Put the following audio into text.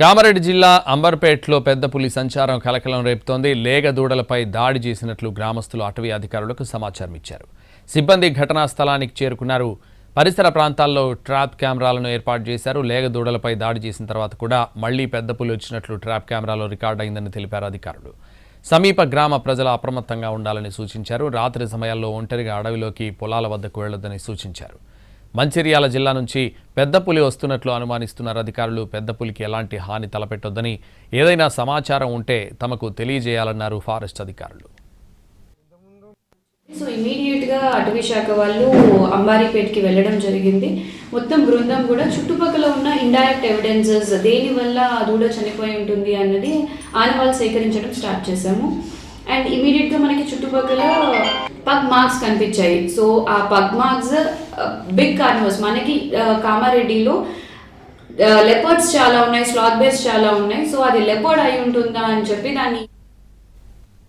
కామారెడ్డి జిల్లా అంబర్పేటలో పెద్ద పులి సంచారం కలకలం రేపుతోంది. లేగ దూడలపై దాడి చేసినట్లు గ్రామస్తులు అటవీ అధికారులకు సమాచారం ఇచ్చారు. సిబ్బంది ఘటనా స్థలానికి చేరుకున్నారు. పరిసర ప్రాంతాల్లో ట్రాప్ కెమెరాలను ఏర్పాటు చేశారు. లేగ దూడలపై దాడి చేసిన తర్వాత కూడా మళ్లీ పెద్ద పులి వచ్చినట్లు ట్రాప్ కెమెరాలో రికార్డ్ అయిందని తెలిపారు అధికారులు. సమీప గ్రామ ప్రజలు అప్రమత్తంగా ఉండాలని సూచించారు. రాత్రి సమయాల్లో ఒంటరిగా అడవిలోకి పొలాల వద్దకు వెళ్లొద్దని సూచించారు. మంచిర్యాల జిల్లా నుంచి పెద్ద పులి వస్తున్నట్లు అనుమానిస్తున్నారు అధికారులు. పెద్ద పులికి ఎలాంటి హాని తలపెట్టొద్దని, ఏదైనా సమాచారం ఉంటే తమకు తెలియజేయాలన్నారు ఫారెస్ట్ అధికారులు. సో ఇమీడియట్గా అటవీ శాఖ వాళ్ళు అంబారీపేట్కి వెళ్ళడం జరిగింది. మొత్తం బృందం కూడా చుట్టుపక్కల ఉన్న ఇండైరెక్ట్ ఎవిడెన్సెస్ దేనివల్ల ఆ దూడ చనిపోయి ఉంటుంది అన్నది ఆనవాళ్ళు సేకరించడం స్టార్ట్ చేశాము. అండ్ ఇమీడియట్గా మనకి చుట్టుపక్కల పగ్ మార్క్స్ కనిపించాయి. సో ఆ పగ్ మార్క్స్ బిగ్ కార్నివర్స్ మనకి కామారెడ్డిలో లెపర్డ్స్ చాలా ఉన్నాయి, స్లాత్ బేర్స్ చాలా ఉన్నాయి. సో అది లెపర్డ్ అయి ఉంటుందా అని చెప్పి దాన్ని